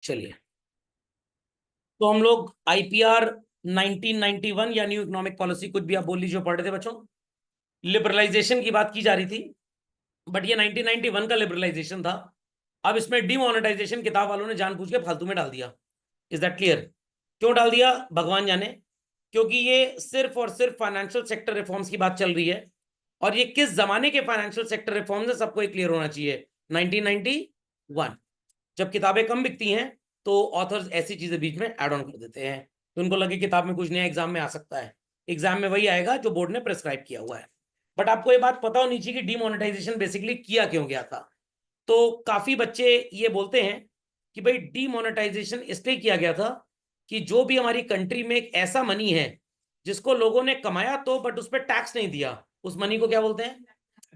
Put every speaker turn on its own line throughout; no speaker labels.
चलिए, तो हम लोग आईपीआर 1991 या न्यू इकोनॉमिक पॉलिसी, कुछ भी आप बोल लीजिए, पढ़ रहे थे बच्चों। लिबरलाइजेशन की बात की जा रही थी, बट ये 1991 का लिबरलाइजेशन था। अब इसमें डिमोनेटाइजेशन किताब वालों ने जानबूझ के फालतू में डाल दिया। Is that clear? क्यों डाल दिया भगवान जाने, क्योंकि ये सिर्फ और सिर्फ फाइनेंशियल सेक्टर रिफॉर्म्स की बात चल रही है। और ये किस जमाने के फाइनेंशियल सेक्टर रिफॉर्म्स है सबको क्लियर होना चाहिए। 1991। जब किताबें कम बिकती हैं तो ऑथर्स ऐसी चीजें बीच में ऐड ऑन कर देते हैं, तो उनको लगे किताब में कुछ नया एग्जाम में आ सकता है। एग्जाम में वही आएगा जो बोर्ड ने प्रेस्क्राइब किया हुआ है। बट आपको ये बात पता होनी चाहिए कि डीमोनेटाइजेशन बेसिकली किया क्यों गया था। तो काफी बच्चे ये बोलते हैं कि भाई डीमोनेटाइजेशन इसलिए किया गया था कि जो भी हमारी कंट्री में एक ऐसा मनी है जिसको लोगों ने कमाया तो बट उस पर टैक्स नहीं दिया, उस मनी को क्या बोलते हैं?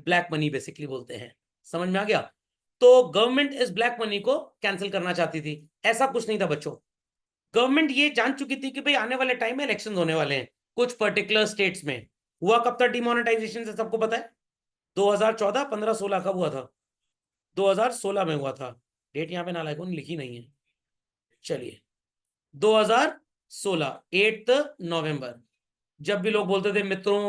ब्लैक मनी बेसिकली बोलते हैं। समझ में आ गया? तो गवर्नमेंट इस ब्लैक मनी को कैंसिल करना चाहती थी। ऐसा कुछ नहीं था बच्चों। गवर्नमेंट ये जान चुकी थी कि भाई आने वाले टाइम में इलेक्शंस होने वाले हैं कुछ पर्टिकुलर स्टेट्स में। हुआ कब था डिमोनेटाइजेशन से सबको पता है? 2014, 15, 16 कब हुआ था? 2016 में हुआ था। डेट यहाँ पे ना लाइक लिखी नहीं है। चलिए, 2016 8 नवंबर। जब भी लोग बोलते थे मित्रों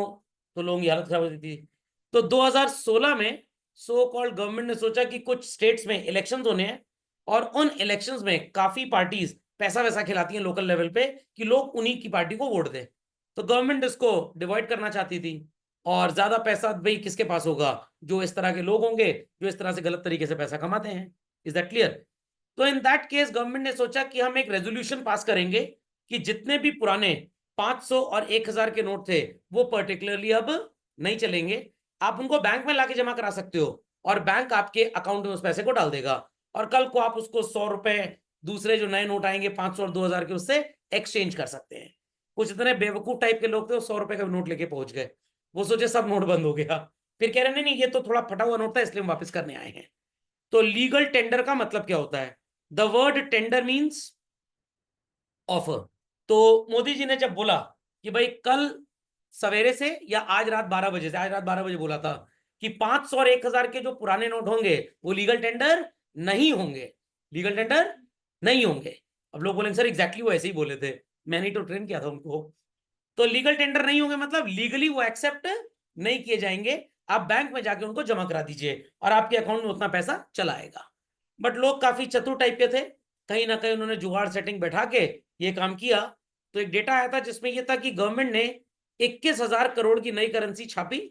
तो लोगों की हालत खराब होती थी। तो 2016 में सो कॉल्ड गवर्नमेंट ने सोचा कि कुछ स्टेट्स में इलेक्शंस होने हैं और उन इलेक्शंस में काफी पार्टीज पैसा वैसा खिलाती हैं लोकल लेवल पे कि लोग उन्हीं की पार्टी को वोट दें। तो गवर्नमेंट इसको डिवाइड करना चाहती थी। और ज्यादा पैसा भाई किसके पास होगा? जो इस तरह के लोग होंगे जो इस तरह से गलत तरीके से पैसा कमाते हैं। Is that clear? तो इन दैट केस गवर्नमेंट ने सोचा कि हम एक रेजोल्यूशन पास करेंगे कि जितने भी पुराने 500 और 1000 के नोट थे वो पर्टिकुलरली अब नहीं चलेंगे। आप उनको बैंक में लाके जमा करा सकते हो और बैंक आपके अकाउंट में उस पैसे को डाल देगा। और कल को आप उसको 100 रुपए दूसरे जो नए नोट आएंगे 500 और 2000 के उससे एक्सचेंज कर सकते हैं। कुछ इतने बेवकूफ टाइप के लोग थे, 100 रुपए का नोट लेके पहुंच गए। वो सोचे सब नोट बंद हो गया। फिर कह रहे नहीं नहीं ये तो थोड़ा फटा हुआ नोट था इसलिए हम वापस करने आए हैं। तो लीगल टेंडर का मतलब क्या होता है? The word tender means offer. तो मोदी जी ने जब बोला कि भाई कल सवेरे से या आज रात 12 बजे से, आज रात 12 बजे बोला था कि 500 और 1000 के जो पुराने नोट होंगे वो लीगल टेंडर नहीं होंगे। लीगल टेंडर नहीं होंगे। अब लोग बोलेंगे सर एग्जैक्टली वो ऐसे ही बोले थे, मैंने ही तो ट्रेन किया था उनको। तो लीगल टेंडर नहीं होंगे मतलब लीगली वो एक्सेप्ट नहीं किए जाएंगे। आप बैंक में जाके उनको जमा करा दीजिए और आपके अकाउंट में उतना पैसा चला आएगा। बट लोग काफी चतुर टाइप के थे, कहीं ना कहीं उन्होंने जुगाड़ सेटिंग बैठा के ये काम किया। तो एक डेटा आया था जिसमें ये था कि गवर्नमेंट ने 21,000 करोड़ की नई करेंसी छापी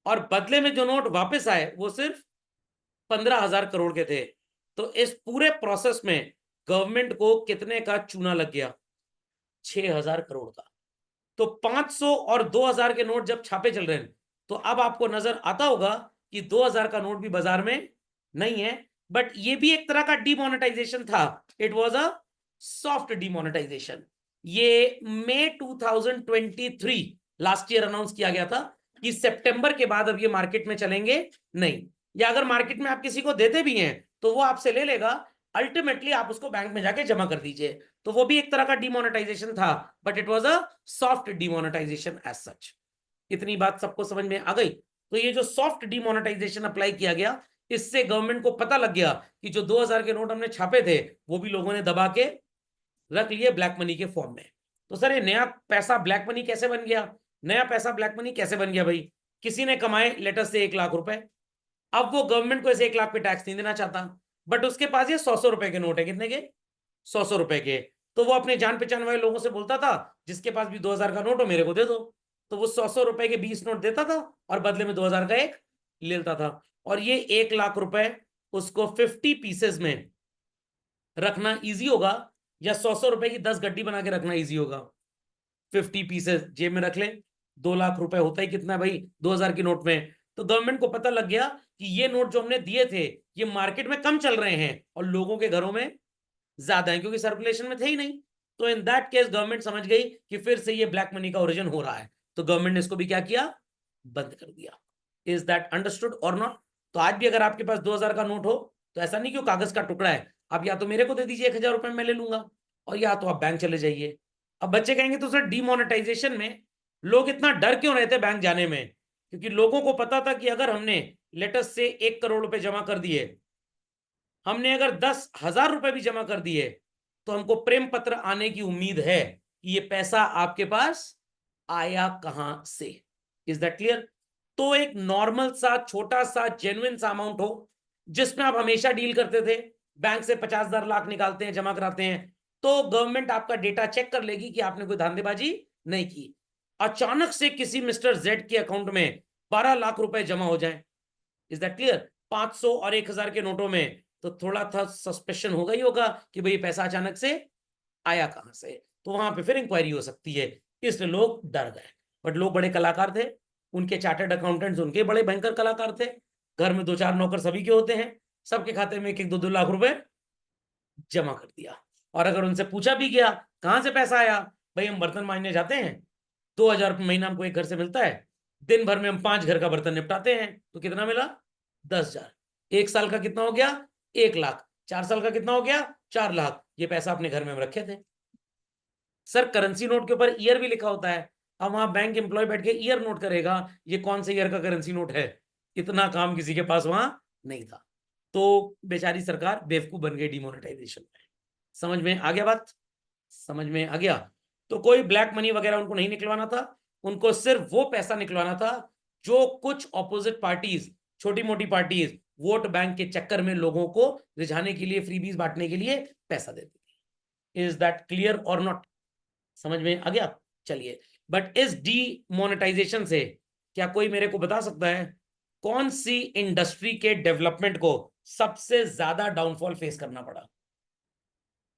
और बदले में जो नोट वापस आए वो सिर्फ 15,000 करोड़ के थे। तो इस पूरे प्रोसेस में गवर्नमेंट को कितने का चूना लग गया? 6,000 करोड़ का। तो 500 और 2000 के नोट जब छापे चल रहे हैं तो अब आपको नजर आता होगा कि 2000 का नोट भी बाजार में नहीं है। बट ये भी एक तरह का डिमोनेटाइजेशन था। It was a soft demonetisation. ये मई 2023 लास्ट ईयर अनाउंस किया गया था कि सितंबर के बाद अब ये मार्केट में चलेंगे नहीं। या अगर मार्केट में आप किसी को देते भी हैं तो वो आपसे ले लेगा, अल्टीमेटली आप उसको बैंक में जाके जमा कर दीजिए। तो वो भी एक तरह का डिमोनेटाइजेशन था, but it was a soft demonetisation as such. इतनी बात सबको समझ में आ गई? तो ये जो सॉफ्ट डिमोनेटाइजेशन अप्लाई किया गया इससे गवर्नमेंट को पता लग गया कि जो 2000 के नोट हमने छापे थे वो भी लोगों ने दबा के रख लिए ब्लैक मनी के फॉर्म में। तो सर ये नया पैसा ब्लैक मनी कैसे बन गया? नया पैसा ब्लैक मनी कैसे बन गया भाई? किसी ने कमाए लेटर से 1 लाख रुपए, अब वो गवर्नमेंट को ऐसे 1 लाख पे टैक्स नहीं देना चाहता, बट उसके पास ये 100-100 रुपए के नोट है। कितने के? 100-100 रुपए के। तो वो अपने जान पहचान वाले लोगों से बोलता था जिसके पास भी 2000 का नोट हो मेरे को दे दो। तो वो 100-100 रुपए के 20 नोट देता था और बदले में 2000 का एक ले लेता था। और ये 1 लाख रुपए उसको 50 पीसेस में रखना इजी होगा या 100-100 रुपए की 10 गड्डी बना के रखना इजी होगा? 50 पीसेस जेब में रख ले, 2 लाख रुपए होता ही कितना है भाई 2000 के नोट में। तो गवर्नमेंट को पता लग गया कि ये नोट जो हमने दिए थे ये मार्केट में कम चल रहे हैं और लोगों के घरों में ज्यादा है क्योंकि सर्कुलेशन में थे ही नहीं। तो इन दैट केस गवर्नमेंट समझ गई कि फिर से ये ब्लैक मनी का ओरिजिन हो रहा है, तो गवर्नमेंट ने इसको भी क्या किया? बंद कर दिया। इज दैट अंडरस्टूड और नॉट? तो आज भी अगर आपके पास 2000 का नोट हो तो ऐसा नहीं कि वो कागज का टुकड़ा है, आप या तो मेरे को दे दीजिए 1000 रुपए मैं ले लूंगा और या तो आप बैंक चले जाइए। अब बच्चे कहेंगे तो सर डिमोनेटाइजेशन में लोग इतना डर क्यों रहे थे बैंक जाने में? क्योंकि लोगों को पता था कि अगर हमने लेटेस्ट से 1 करोड़ रुपए जमा कर दिए, हमने अगर 10,000 रुपए भी जमा कर दिए तो हमको प्रेम पत्र आने की उम्मीद है कि ये पैसा आपके पास आया कहां से। Is that clear? तो एक नॉर्मल सा छोटा सा जेन्युइन सा अमाउंट हो जिसमें आप हमेशा डील करते थे, बैंक से 50,000 लाख निकालते हैं, जमा कराते हैं, तो गवर्नमेंट आपका डेटा चेक कर लेगी कि आपने कोई धांधेबाजी नहीं की। अचानक से किसी मिस्टर जेड के अकाउंट में 12 लाख रुपए जमा हो जाए, इज दैट क्लियर, 500 और 1,000 के नोटों में, तो थोड़ा था सस्पेशन होगा ही होगा कि भाई पैसा अचानक से आया कहां से। तो वहां पे फिर इंक्वायरी हो सकती है, इसलिए लोग डर गए। बट लोग बड़े कलाकार थे, उनके चार्टर्ड अकाउंटेंट्स उनके बड़े भयंकर कलाकार थे, घर में 2-4 नौकर सभी के होते हैं, सबके खाते में 1-1 2-2 लाख रुपए जमा कर दिया। और अगर उनसे पूछा भी गया कहां से पैसा आया, भाई हम बर्तन मांजने जाते हैं, 2,000 रुपये महीना हमको एक घर से मिलता है, दिन भर में हम 5 घर का बर्तन निपटाते हैं, तो कितना मिला? 10,000। 1 साल का कितना हो गया? 1 लाख। 4 साल का कितना हो गया? 4 लाख। ये पैसा अपने घर में हम रखे थे। सर करेंसी नोट के ऊपर ईयर भी लिखा होता है, अब वहां बैंक एम्प्लॉय बैठ के ईयर नोट करेगा ये कौन से ईयर का करेंसी नोट है, इतना काम किसी के पास वहां नहीं था। तो बेचारी सरकार बेवकूफ बन गई डिमोनेटाइजेशन में। समझ में आ गया बात? समझ में आ गया? तो कोई ब्लैक मनी वगैरह उनको नहीं निकलवाना था, उनको सिर्फ वो पैसा निकलवाना था जो कुछ ऑपोजिट पार्टीज, छोटी मोटी पार्टीज वोट बैंक के चक्कर में लोगों को रिझाने के लिए, फ्रीबीज बांटने के लिए पैसा देती थी। इज दैट क्लियर और नॉट? समझ में आ गया? चलिए, बट इस डीमोनेटाइजेशन से क्या कोई मेरे को बता सकता है कौन सी इंडस्ट्री के डेवलपमेंट को सबसे ज्यादा डाउनफॉल फेस करना पड़ा?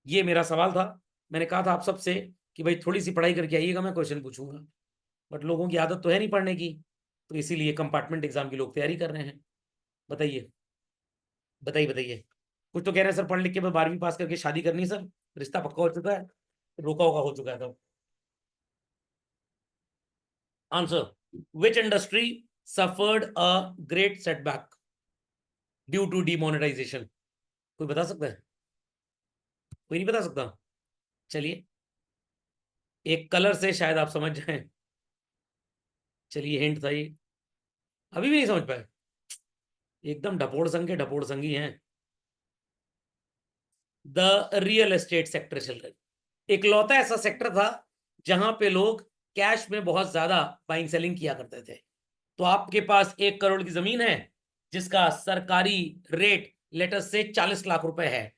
ये मेरा सवाल था। मैंने कहा था आप सबसे कि भाई थोड़ी सी पढ़ाई करके आइएगा, मैं क्वेश्चन पूछूंगा, बट लोगों की आदत तो है नहीं पढ़ने की, तो इसीलिए कंपार्टमेंट एग्जाम की लोग तैयारी कर रहे हैं। बताइए बताइए बताइए। कुछ तो कह रहे हैं सर पढ़ लिख के 12वीं पास करके शादी करनी है सर, रिश्ता पक्का हो चुका है, रोका होगा हो चुका है। तो answer, which industry suffered a great setback due to demonetisation? कोई बता सकता है? कोई नहीं बता सकता? चलिए, एक कलर से शायद आप समझ जाएं। चलिए हिंट था ये, अभी भी नहीं समझ पाए? एकदम ढपोड़ संघ के ढपोड़ संघी हैं। द रियल एस्टेट सेक्टर चल रही, इकलौता ऐसा सेक्टर था जहां पे लोग कैश में बहुत ज्यादा बाइंग सेलिंग किया करते थे। तो आपके पास 1 करोड़ की जमीन है जिसका सरकारी रेट लेटर से 40 लाख रुपए है,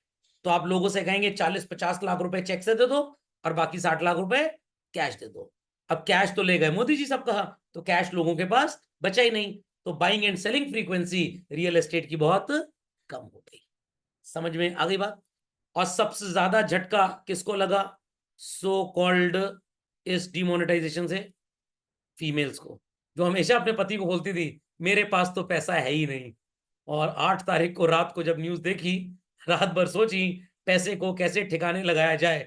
तो आप लोगों से कहेंगे 40-50 लाख रुपए चेक से दे दो और बाकी 60 लाख रुपए कैश दे दो। अब कैश तो ले गए मोदी जी सब कहा, तो कैश लोगों के पास बचा ही नहीं, तो buying and selling frequency real estate की बहुत कम हो गई। समझ में आ गई बात? और सबसे ज्यादा झटका किसको लगा सो कॉल्ड इस डिमोनेटाइजेशन से? फीमेल्स को, जो हमेशा अपने पति को बोलती थी मेरे पास तो पैसा है ही नहीं, और 8 तारीख को रात को जब न्यूज देखी, रात भर सोची पैसे को कैसे ठिकाने लगाया जाए,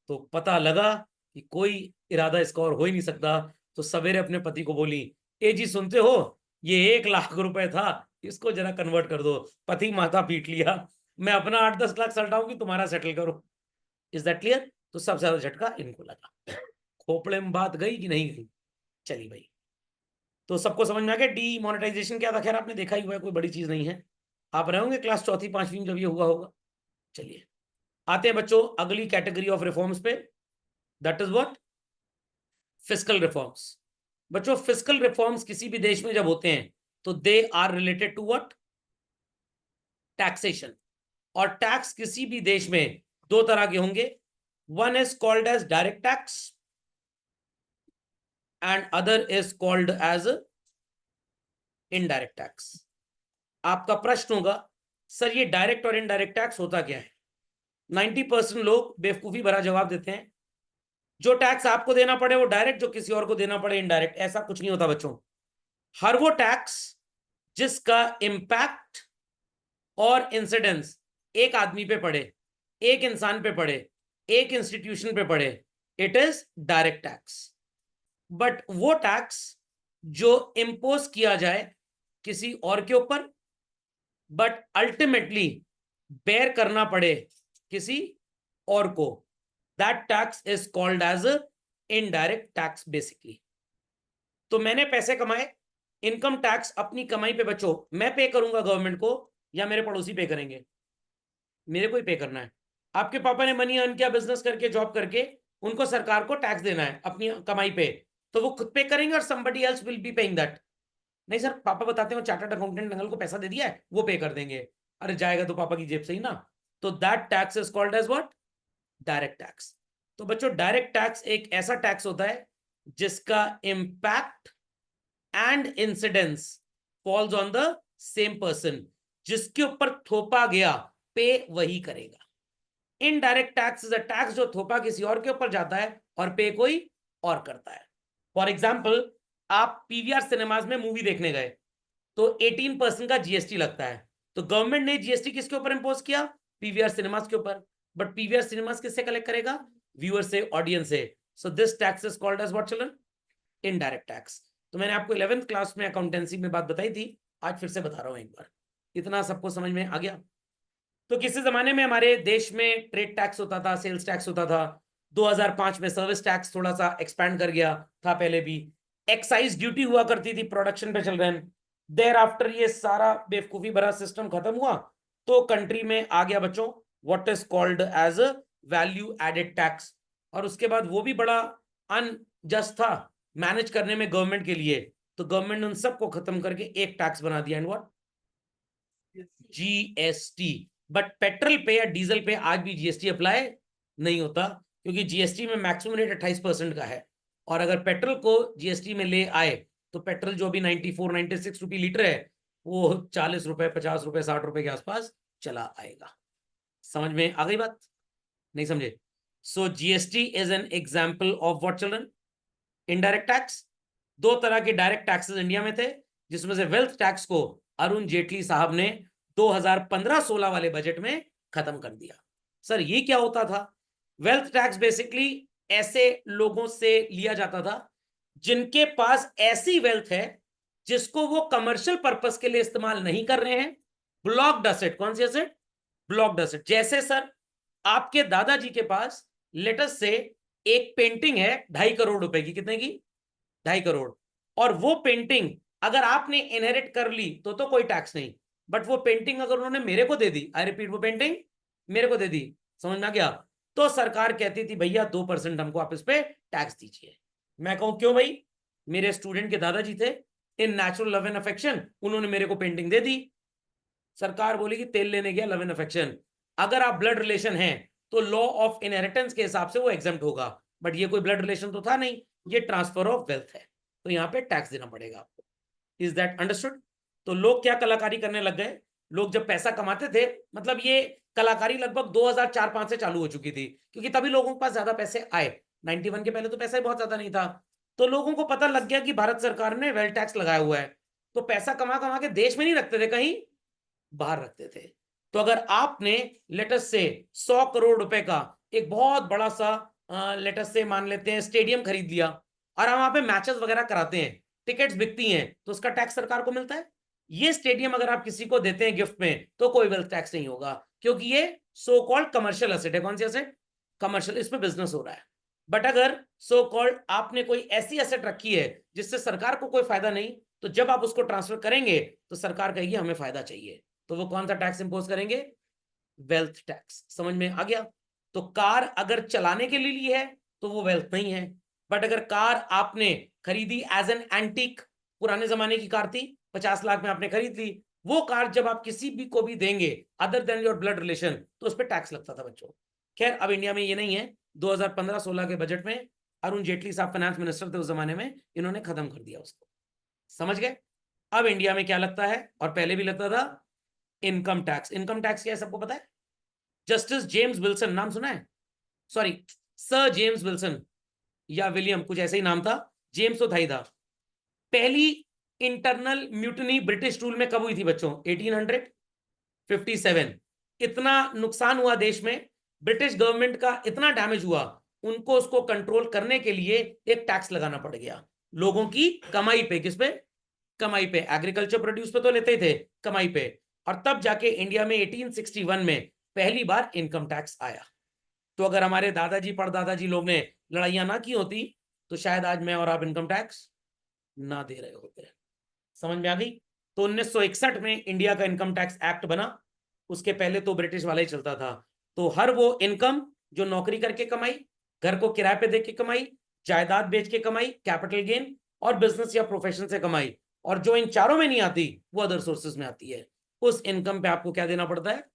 तो पता लगा कि कोई इरादा इसका और हो ही नहीं सकता। तो सवेरे अपने पति को बोली, ए जी सुनते हो, ये 1 लाख रुपए था, इसको जरा कन्वर्ट कर दो। पति माथा पीट लिया, मैं अपना 8-10 लाख सल्टाऊंगी, तुम्हारा सेटल करो। Is that clear? तो सबसे ज्यादा झटका इनको लगा। खोपड़े में बात गई कि नहीं गई? चलिए भाई, तो सबको समझ में आ गया डीमोनेटाइजेशन क्या था? खैर आपने देखा ही हुआ है, कोई बड़ी चीज नहीं है, आप रहे होंगे क्लास 4वीं 5वीं में जब ये हुआ होगा। चलिए आते हैं बच्चों अगली कैटेगरी ऑफ रिफॉर्म्स पे, that is what? Fiscal reforms. बच्चों फिस्कल रिफॉर्म्स किसी भी देश में जब होते हैं तो they are related to what? Taxation. और टैक्स किसी भी देश में 2 तरह के होंगे, one is called as direct tax and other is called as indirect tax. आपका प्रश्न होगा सर ये डायरेक्ट और इनडायरेक्ट टैक्स होता क्या है? 90% लोग बेवकूफी भरा जवाब देते हैं जो टैक्स आपको देना पड़े वो डायरेक्ट, जो किसी और को देना पड़े इनडायरेक्ट। ऐसा कुछ नहीं होता बच्चों। हर वो टैक्स जिसका इंपैक्ट और इंसिडेंस एक आदमी पे पड़े, एक इंसान पे पड़े, एक इंस्टीट्यूशन पे पड़े, it is direct tax. But वो टैक्स जो इंपोज किया जाए किसी और के ऊपर बट अल्टीमेटली बेयर करना पड़े किसी और को, that tax is called as indirect tax basically. तो मैंने पैसे कमाए, इनकम टैक्स अपनी कमाई पे बच्चों मैं पे करूंगा गवर्नमेंट को या मेरे पड़ोसी पे करेंगे? मेरे को ही पे करना है। आपके पापा ने मनी अर्न किया बिजनेस करके, जॉब करके, उनको सरकार को टैक्स देना है अपनी कमाई पे, तो वो खुद पे करेंगे और somebody else will be paying that। नहीं सर, पापा बताते हैं चार्टर्ड अकाउंटेंट अंकल को पैसा दे दिया है, वो पे कर देंगे। अरे जाएगा तो पापा की जेब से ही ना। तो that tax is called as what? Direct tax. तो बच्चों, डायरेक्ट टैक्स एक ऐसा टैक्स होता है जिसका impact and incidence falls on the same person. जिसके ऊपर थोपा गया, पे वही करेगा। Indirect tax is a tax जो थोपा किसी और के ऊपर जाता है और पे कोई और करता है। फॉर एग्जाम्पल, आप पीवीआर सिनेमाज में मूवी देखने गए, तो 18% का जीएसटी लगता है। तो गवर्नमेंट ने जीएसटी किसके ऊपर इंपोज किया? पीवीआर सिनेमाज के ऊपर। बट पीवीआर सिनेमाज किससे कलेक्ट करेगा? व्यूअर से, ऑडियंस से। So this tax is called as what children? Indirect tax. तो मैंने आपको 11th क्लास में अकाउंटेंसी में बात बताई थी, आज फिर से बता रहा हूं एक बार। इतना सबको समझ में आ गया? तो किसी जमाने में हमारे देश में ट्रेड टैक्स होता था, सेल्स टैक्स होता था। 2005 में सर्विस टैक्स थोड़ा सा एक्सपैंड कर गया था, पहले भी एक्साइज ड्यूटी हुआ करती थी प्रोडक्शन पे चल रहे हैं। देयर आफ्टर ये सारा बेवकूफी भरा सिस्टम खत्म हुआ, तो कंट्री में आ गया बच्चों what is called as value added tax. और उसके बाद वो भी बड़ा अनजस्ट था मैनेज करने में गवर्नमेंट के लिए, तो गवर्नमेंट ने उन सबको खत्म करके एक टैक्स बना दिया, and what? GST. But petrol पे या डीजल पे आज भी जीएसटी अप्लाई नहीं होता, क्योंकि जीएसटी में मैक्सिमम रेट 28% का है। और अगर पेट्रोल को जीएसटी में ले आए, तो पेट्रोल जो अभी 94-96 रुपये लीटर है, वो 40 रुपए, 50 रुपए, 60 रुपए के आसपास चला आएगा। समझ में आ गई बात? नहीं समझे? So GST is an example of what children? Indirect tax. दो तरह के डायरेक्ट टैक्सेस इंडिया में थे, जिसमें से वेल्थ टैक्स को अरुण जेटली साहब ने 2015-16 वाले बजट में खत्म कर दिया। सर ये क्या होता था? वेल्थ टैक्स बेसिकली ऐसे लोगों से लिया जाता था जिनके पास ऐसी वेल्थ है जिसको वो कमर्शियल पर्पस के लिए इस्तेमाल नहीं कर रहे हैं। Blocked asset. कौन सी एसेट? Blocked asset. जैसे सर, आपके दादाजी के पास लेटेस्ट से एक पेंटिंग है 2.5 करोड़ रुपए की। कितने की? 2.5 करोड़। और वो पेंटिंग अगर आपने इनहेरिट कर ली तो कोई टैक्स नहीं। बट वो पेंटिंग अगर उन्होंने मेरे को दे दी, आई रिपीट, वो पेंटिंग मेरे को दे दी, समझ में आ गया? तो सरकार कहती थी भैया 2% हमको आप इस पे टैक्स दीजिए। मैं कहूं क्यों भाई? मेरे स्टूडेंट के दादाजी थे, in natural love and affection उन्होंने मेरे को पेंटिंग दे दी। सरकार बोलेगी तेल लेने गया, लव एंड अफेक्शन। अगर आप ब्लड रिलेशन हैं तो लॉ ऑफ इनहेरिटेंस के हिसाब से वो एग्जम्प्ट होगा। बट ये कोई ब्लड रिलेशन तो था नहीं, ये ट्रांसफर ऑफ वेल्थ है, तो यहाँ पे टैक्स देना पड़ेगा आपको। Is that understood? तो लोग क्या कलाकारी करने लग गए? लोग जब पैसा कमाते थे, मतलब ये कलाकारी लगभग 2004-05 से चालू हो चुकी थी, क्योंकि तभी लोगों के पास ज्यादा पैसे आए। 91 के पहले तो पैसा ही बहुत ज्यादा नहीं था। तो लोगों को पता लग गया कि भारत सरकार ने वेल्थ टैक्स लगाया हुआ है, तो पैसा कमा कमा के देश में नहीं रखते थे, कहीं बाहर रखते थे। तो अगर आपने लेटेस्ट से 100 करोड़ रुपए का एक बहुत बड़ा सा लेटेस्ट से मान लेते हैं स्टेडियम खरीद लिया, और हम वहां पे मैचेस वगैरह कराते हैं, टिकट्स बिकती हैं, तो उसका टैक्स सरकार को मिलता है। ये स्टेडियम अगर आप किसी को देते हैं गिफ्ट में, तो कोई वेल्थ टैक्स नहीं होगा, क्योंकि ये सो कॉल्ड कमर्शियल एसेट है। कौन सी एसेट? कमर्शियल, इस पे बिजनेस हो रहा है। बट अगर सो कॉल्ड आपने कोई ऐसी एसेट रखी है जिससे सरकार को कोई फायदा नहीं, तो जब आप उसको ट्रांसफर करेंगे तो सरकार कहेगी हमें फायदा चाहिए, तो वो कौन सा टैक्स इंपोज करेंगे? Wealth tax. समझ में आ गया? तो कार अगर चलाने के लिए ली है तो वो वेल्थ नहीं है। बट अगर कार आपने खरीदी एज एन एंटीक, पुराने जमाने की कार थी, 50 लाख में आपने खरीद ली, वो कार जब आप किसी भी को भी देंगे other than your blood relation, तो उस पर टैक्स लगता था बच्चों। खैर अब इंडिया में ये नहीं है। 2015-16 के बजट में अरुण जेटली साहब फाइनेंस मिनिस्टर थे उस जमाने में, इन्होंने खत्म कर दिया उसको। समझ गए? अब इंडिया में क्या लगता है, और पहले भी लगता था? Income tax. इनकम टैक्स क्या है सबको पता है? जस्टिस जेम्स विल्सन, नाम सुना है? सॉरी, सर जेम्स विल्सन या विलियम, कुछ ऐसे ही नाम था, जेम्स तो था ही था। पहली इंटरनल म्यूटनी ब्रिटिश रूल में कब हुई थी बच्चों? 1857। इतना नुकसान हुआ देश में, ब्रिटिश गवर्नमेंट का इतना डैमेज हुआ, उनको उसको कंट्रोल करने के लिए एक टैक्स लगाना पड़ गया लोगों की कमाई पे। किस पे? कमाई पे। एग्रीकल्चर प्रोड्यूस पे तो लेते ही थे, कमाई पे। और तब जाके इंडिया में 1861 में पहली बार इनकम टैक्स आया। तो अगर हमारे दादाजी परदादाजी लोग ने लड़ाइयां ना की होती, तो शायद आज मैं और आप इनकम टैक्स ना दे रहे होते। समझ में आ गई? तो 1961 में इंडिया का इनकम टैक्स एक्ट बना। उसके पहले तो ब्रिटिश वाला ही चलता था। तो हर वो इनकम जो नौकरी करके कमाई, घर को किराए पे दे के कमाई, जायदाद बेच के कमाई, कैपिटल गेन, और बिजनेस या प्रोफेशन से कमाई, और जो इन चारों में नहीं आती वो अदर सोर्सेज में आती है, उस इनकम पे आपको क्या देना पड़ता है?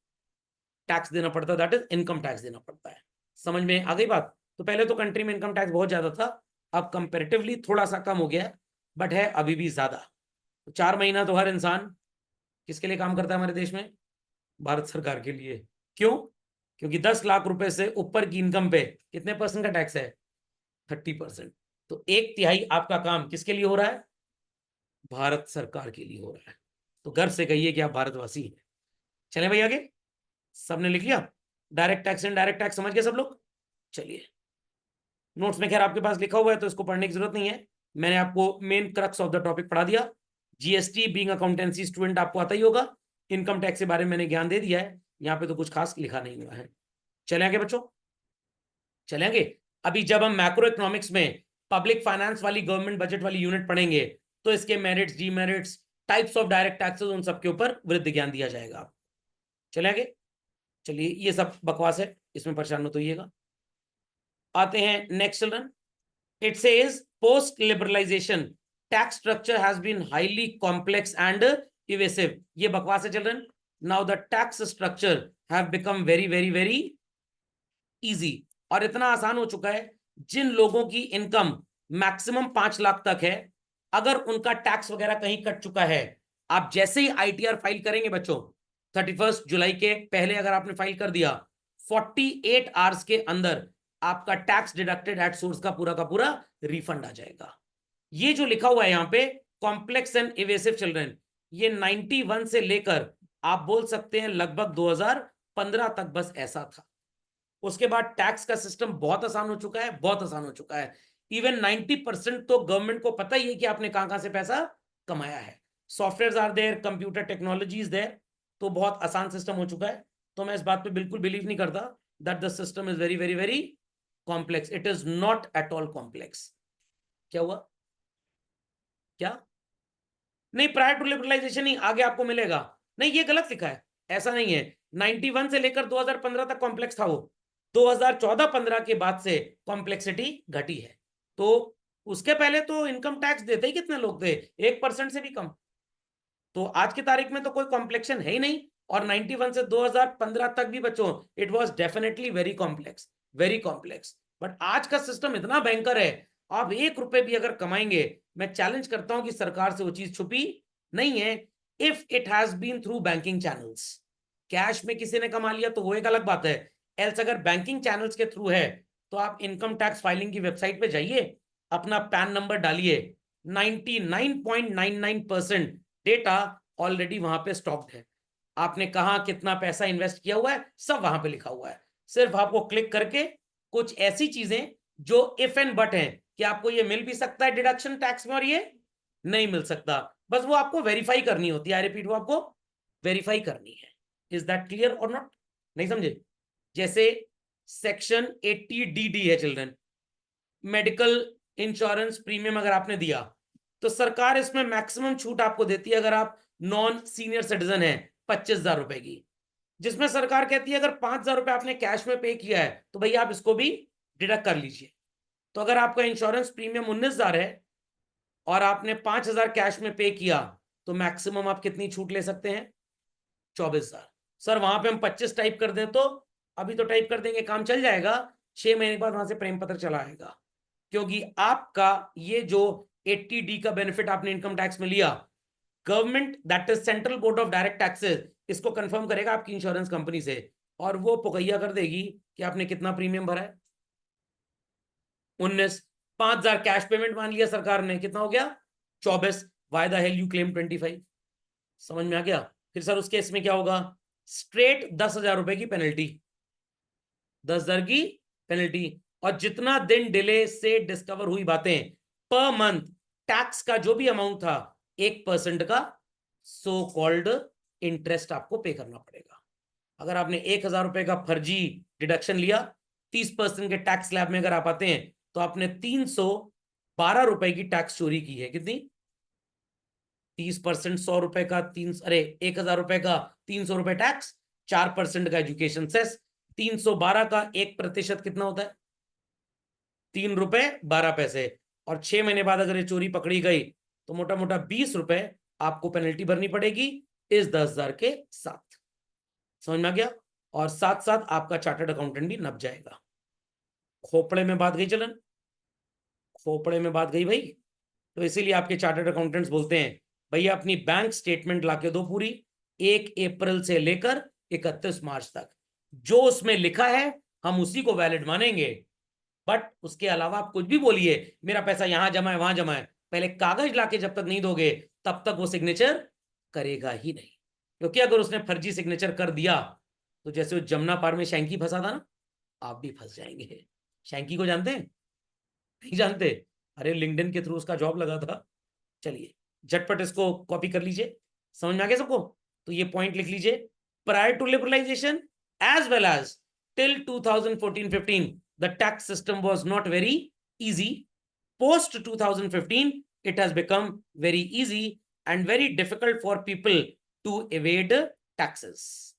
टैक्स देना पड़ता है, दैट इज इनकम टैक्स देना पड़ता है। समझ में आ गई बात? तो पहले तो कंट्री में इनकम टैक्स बहुत ज्यादा था, अब कंपेरेटिवली थोड़ा सा कम हो गया है, बट है अभी भी ज्यादा। तो 4 महीना तो हर इंसान किसके लिए काम करता है हमारे देश में? भारत सरकार के लिए। क्यों? क्योंकि 10 लाख रुपए से ऊपर की इनकम पे कितने % का टैक्स है? 30%। तो 1/3 आपका काम किसके लिए हो रहा है? भारत सरकार के लिए हो रहा है। तो गर्व से कहिए कि आप भारतवासी हैं। चलें भाई आगे, सबने लिख लिया? Direct tax and direct tax समझ गए सब लोग? चलिए, नोट्स में खैर आपके पास लिखा हुआ है तो इसको पढ़ने की जरूरत नहीं है, मैंने आपको main crux of the topic पढ़ा दिया। जीएसटी बीइंग अकाउंटेंसी स्टूडेंट आपको आता ही होगा, इनकम टैक्स के बारे में मैंने ज्ञान दे दिया है, यहाँ पे तो कुछ खास लिखा नहीं हुआ है। चले आगे बच्चों, चलेंगे। अभी जब हम मैक्रो इकोनॉमिक्स में पब्लिक फाइनेंस वाली गवर्नमेंट बजट वाली यूनिट पढ़ेंगे तो इसके merits, demerits, types of direct taxes, उन सब के ऊपर वृद्धि ज्ञान दिया जाएगा। चले आगे। चलिए, ये सब बकवास है, इसमें परेशान मत होइएगा। आते हैं next children. It says post liberalization tax structure has been highly complex and evasive. ये बकवास है children. Now the tax structure have become very very very easy, और इतना आसान हो चुका है, जिन लोगों की इनकम मैक्सिमम 5 लाख तक है, अगर उनका टैक्स वगैरह कहीं कट चुका है, आप जैसे ही आईटीआर फाइल करेंगे बच्चों, 31 जुलाई के पहले अगर आपने फाइल कर दिया, 48 आवर्स के अंदर आपका टैक्स डिडक्टेड एट सोर्स का पूरा रिफंड आ जाएगा। ये जो लिखा हुआ है यहाँ पे कॉम्प्लेक्स एंड इवेसिव चिल्ड्रन, ये 91 से लेकर आप बोल सकते हैं लगभग 2015 तक बस ऐसा था। उसके बाद टैक्स का सिस्टम बहुत आसान हो चुका है, बहुत आसान हो चुका है। इवन 90% तो गवर्नमेंट को पता ही है कि आपने कहां कहां से पैसा कमाया है। Software are there, computer technology is there, तो बहुत आसान सिस्टम हो चुका है। तो मैं इस बात पे बिल्कुल बिलीव नहीं करता that the system is very very very complex. It is not at all complex. क्या हुआ? क्या नहीं? प्रायर टू लिबरलाइजेशन ही आगे आपको मिलेगा। नहीं, ये गलत लिखा है, ऐसा नहीं है। 91 से लेकर 2015 तक कॉम्प्लेक्स था वो, 2014-15 के बाद से कॉम्प्लेक्सिटी घटी है। तो उसके पहले तो इनकम टैक्स देते ही कितने लोग थे? 1% से भी कम। तो आज की तारीख में तो कोई कॉम्प्लेक्शन है ही नहीं, और 91 से 2015 तक भी बच्चों it was definitely very complex, very complex. But आज का सिस्टम इतना भयंकर है, आप 1 रुपए भी अगर कमाएंगे, मैं चैलेंज करता हूं कि सरकार से वो चीज छुपी नहीं है, if it has been through banking channels. Cash में किसी ने कमा लिया तो वो एक अलग बात है, एल्स अगर बैंकिंग चैनल्स के थ्रू है तो आप इनकम टैक्स फाइलिंग की वेबसाइट पे जाइए, अपना पैन नंबर डालिए, 99.99% डेटा ऑलरेडी वहां पे स्टॉक्ड है। आपने कहा कितना पैसा इन्वेस्ट किया हुआ है, सब वहां पे लिखा हुआ है। सिर्फ आपको क्लिक करके कुछ ऐसी चीजें जो इफ एंड बट हैं कि आपको ये मिल भी सकता है डिडक्शन टैक्स में और ये नहीं मिल सकता, बस वो आपको वेरीफाई करनी होती है। आई रिपीट, वो आपको वेरीफाई करनी है। इज दैट क्लियर और नॉट? नहीं समझे? जैसे सेक्शन 80DD है चिल्ड्रन, मेडिकल इंश्योरेंस प्रीमियम अगर आपने दिया तो सरकार इसमें मैक्सिमम छूट आपको देती है अगर आप नॉन सीनियर सिटीजन है, 25,000 रुपए की, जिसमें सरकार कहती है अगर 5,000 रुपए आपने कैश में पे किया है तो भैया आप इसको भी डिडक्ट कर लीजिए। तो अगर आपका इंश्योरेंस प्रीमियम 19,000 है और आपने 5,000 कैश में पे किया तो मैक्सिमम आप कितनी छूट ले सकते हैं? 24,000। सर वहां पे हम 25 टाइप कर दें तो? अभी तो टाइप कर देंगे, काम चल जाएगा, 6 महीने के बाद वहां से प्रेम पत्र चला आएगा, क्योंकि आपका ये जो 80D का बेनिफिट आपने इनकम टैक्स में लिया, government that is central board of direct taxes इसको कंफर्म करेगा आपकी इंश्योरेंस कंपनी से, और वो पुकैया कर देगी कि आपने कितना प्रीमियम भरा है। 19, 5,000 कैश पेमेंट मान लिया सरकार ने, कितना हो गया? 24। Why the hell you claim 25? समझ में आ गया? फिर सर उस केस में क्या होगा? स्ट्रेट 10,000 रुपए की पेनल्टी, 10,000 की पेनल्टी, और जितना दिन डिले से डिस्कवर हुई बातें, पर मंथ टैक्स का जो भी अमाउंट था 1% का सो कॉल्ड इंटरेस्ट आपको पे करना पड़ेगा। अगर आपने 1,000 रुपए का फर्जी डिडक्शन लिया, 30% के टैक्स स्लैब में अगर आप आते हैं तो आपने 312 रुपए की टैक्स चोरी की है। कितनी? 30%, 100 रुपए का 3, अरे 1,000 रुपए का 300 रुपए टैक्स, 4% का एजुकेशन सेस, 312 का 1% कितना होता है? 3 रुपए 12 पैसे। और 6 महीने बाद अगर ये चोरी पकड़ी गई तो मोटा मोटा 20 रुपए आपको पेनल्टी भरनी पड़ेगी इस 10,000 के साथ। समझ में आ गया? और साथ साथ आपका चार्टर्ड अकाउंटेंट भी नप जाएगा। खोपड़े में बात गई चलन, खोपड़े में बात गई भाई। तो इसीलिए आपके चार्टर्ड अकाउंटेंट्स बोलते हैं भैया अपनी बैंक स्टेटमेंट लाके दो पूरी, 1 अप्रैल से लेकर 31 मार्च तक, जो उसमें लिखा है हम उसी को वैलिड मानेंगे। बट उसके अलावा आप कुछ भी बोलिए मेरा पैसा यहां जमा है वहां जमा है, पहले कागज लाके जब तक नहीं दोगे तब तक वो सिग्नेचर करेगा ही नहीं। क्योंकि अगर उसने फर्जी सिग्नेचर कर दिया तो जैसे वो जमुना पार में शैंकी फंसा था ना, आप भी फंस जाएंगे। शैंकी को जानते हैं? नहीं जानते? अरे लिंक्डइन के थ्रू उसका जॉब लगा था। चलिए झटपट इसको कॉपी कर लीजिए, समझ में आ गया सबको? तो ये पॉइंट लिख लीजिए, prior to liberalisation as well as till 2014-15 the tax system was not very easy. Post 2015 it has become very easy and very difficult for people to evade taxes.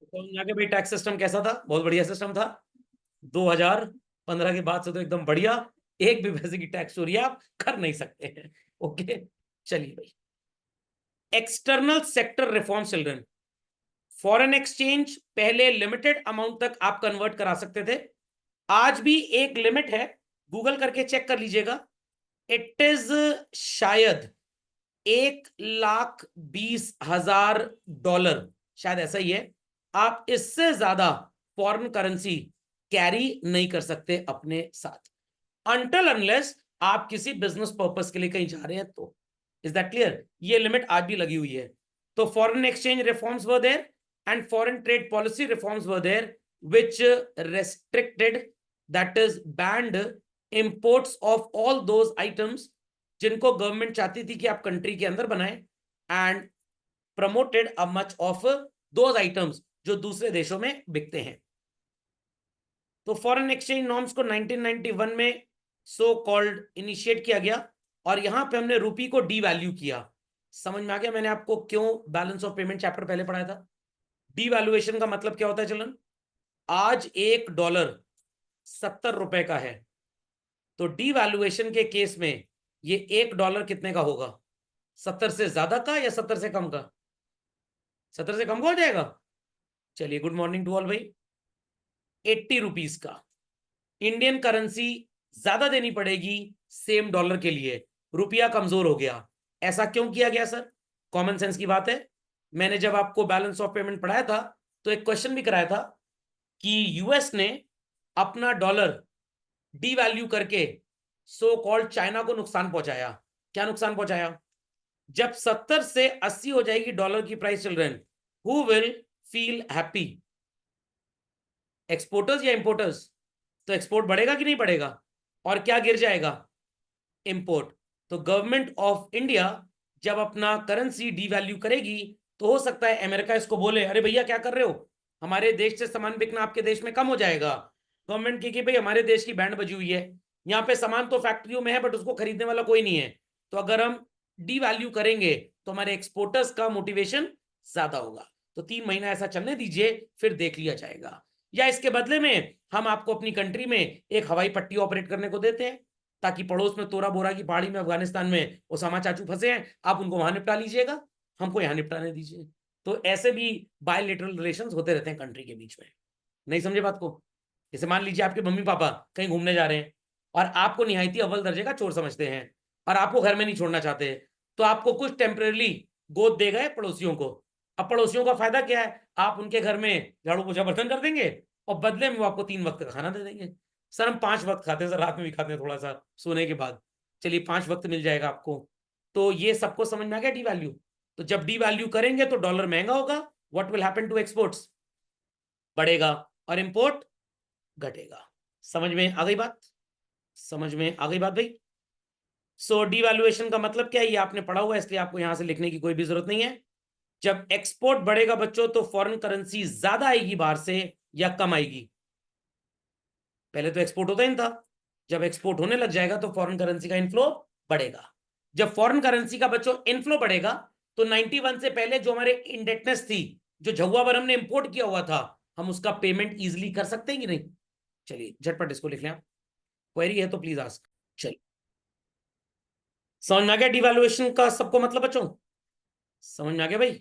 तो आगे भाई टैक्स सिस्टम कैसा था? बहुत बढ़िया system था। 2015 के बाद से तो एकदम बढ़िया, एक भी पैसे की टैक्स चोरी आप कर नहीं सकते हैं। ओके चलिए भाई, external sector reform children. Foreign exchange पहले लिमिटेड अमाउंट तक आप कन्वर्ट करा सकते थे, आज भी एक लिमिट है, गूगल करके चेक कर लीजिएगा। इट इज शायद 1,20,000 शायद ऐसा ही है। आप इससे ज्यादा फॉरेन करेंसी कैरी नहीं कर सकते अपने साथ, अनटिल अनलेस आप किसी बिजनेस पर्पस के लिए कहीं जा रहे हैं तो। Is that clear? ये लिमिट आज भी लगी हुई है। तो foreign exchange reforms were there and foreign trade policy reforms were there which restricted, that is banned imports of all those items जिनको गवर्नमेंट चाहती थी कि आप कंट्री के अंदर बनाएं, and promoted a much of those items जो दूसरे देशों में बिकते हैं। तो फॉरेन एक्सचेंज नॉर्म्स को 1991 में सो कॉल्ड इनिशिएट किया गया और यहां पे हमने रूपी को डीवैल्यू किया। समझ में आ गया मैंने आपको क्यों बैलेंस ऑफ पेमेंट चैप्टर पहले पढ़ाया था? डीवैल्यूएशन का मतलब क्या होता है चलन? आज $1 70 का है, तो डीवैल्यूएशन के केस में ये $1 कितने का होगा? 70 से ज्यादा का या 70 से कम का? 70 से कम का हो जाएगा। चलिए गुड मॉर्निंग टू ऑल भाई। 80 रुपीज का इंडियन करेंसी ज्यादा देनी पड़ेगी सेम डॉलर के लिए, रुपया कमजोर हो गया। ऐसा क्यों किया गया सर? कॉमन सेंस की बात है। मैंने जब आपको बैलेंस ऑफ पेमेंट पढ़ाया था तो एक क्वेश्चन भी कराया था कि यूएस ने अपना डॉलर डीवैल्यू करके सो कॉल्ड चाइना को नुकसान पहुंचाया। क्या नुकसान पहुंचाया? जब 70 से 80 हो जाएगी डॉलर की price children, who will feel happy? Exporters या इंपोर्टर्स? तो एक्सपोर्ट बढ़ेगा कि नहीं बढ़ेगा? और क्या गिर जाएगा? इंपोर्ट। तो गवर्नमेंट ऑफ इंडिया जब अपना करेंसी डीवैल्यू करेगी तो हो सकता है अमेरिका इसको बोले अरे भैया क्या कर रहे हो, हमारे देश से सामान बिकना आपके देश में कम हो जाएगा। गवर्नमेंट की कि भाई हमारे देश की बैंड बजी हुई है, यहाँ पे सामान तो फैक्ट्रियों में है बट उसको खरीदने वाला कोई नहीं है, तो अगर हम डीवैल्यू करेंगे तो हमारे एक्सपोर्टर्स का मोटिवेशन ज्यादा होगा। तो 3 महीना ऐसा चलने दीजिए, फिर देख लिया जाएगा। या इसके बदले में हम आपको अपनी कंट्री में एक हवाई पट्टी ऑपरेट करने को देते हैं ताकि पड़ोस में तोरा बोरा की पहाड़ी में अफगानिस्तान में ओसामा चाचू फंसे हैं, आप उनको वहां निपटा लीजिएगा, हमको यहाँ निपटाने दीजिए। तो ऐसे भी बायलैटरल रिलेशंस होते रहते हैं कंट्री के बीच में। नहीं समझे बात को? जैसे मान लीजिए आपके मम्मी पापा कहीं घूमने जा रहे हैं और आपको निहायती अव्वल दर्जे का चोर समझते हैं और आपको घर में नहीं छोड़ना चाहते, तो आपको कुछ टेम्परेली गोद दे गए पड़ोसियों को। अब पड़ोसियों का फायदा क्या है? आप उनके घर में झाड़ू पोछा बर्तन कर देंगे और बदले में वो आपको 3 वक्त का खाना दे देंगे। सर हम 5 वक्त खाते हैं सर, रात में भी खाते हैं थोड़ा सा सोने के बाद। चलिए 5 वक्त मिल जाएगा आपको। तो ये सबको समझ में आ गया डीवैल्यू? तो जब डीवैल्यू करेंगे तो डॉलर महंगा होगा, what will happen to exports? बढ़ेगा और इंपोर्ट घटेगा। समझ में आ गई बात? समझ में आ गई बात भाई? सो डीवैल्यूएशन का मतलब क्या है ये आपने पढ़ा हुआ है, इसलिए आपको यहां से लिखने की कोई भी जरूरत नहीं है। जब एक्सपोर्ट बढ़ेगा बच्चों तो फॉरेन करेंसी ज्यादा आएगी बाहर से या कम आएगी? पहले तो एक्सपोर्ट होता ही नहीं था, जब एक्सपोर्ट होने लग जाएगा तो फॉरेन करेंसी का इनफ्लो बढ़ेगा। जब फॉरेन करेंसी का बच्चों इनफ्लो बढ़ेगा तो 91 से पहले जो हमारे इंडेटनेस थी जो झुआ भर हमने इंपोर्ट किया हुआ था, हम उसका पेमेंट इजिली कर सकते हैं कि नहीं? चलिए झटपट इसको लिख लें आप, क्वेरी है तो प्लीज आस्क। चलिए, समझ में आ गया डिवैल्यूएशन का सबको मतलब बच्चों? समझ में आ गया भाई?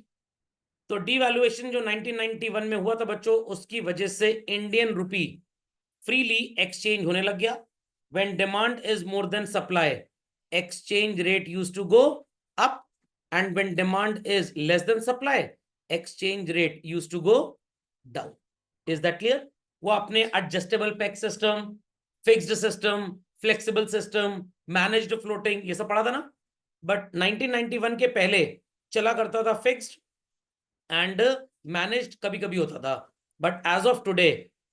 तो डिवैल्यूएशन जो 1991 में हुआ था बच्चों, उसकी वजह से इंडियन रुपी फ्रीली एक्सचेंज होने लग गया। When demand is more than supply, exchange rate used to go up, and when demand is less than supply, exchange rate used to go down. Is that clear? वो अपने adjustable peg system, fixed system, flexible system, managed floating, ये सब पढ़ा था ना। But 1991 के पहले चला करता था फिक्स्ड एंड मैनेज्ड, कभी कभी होता था। But as of today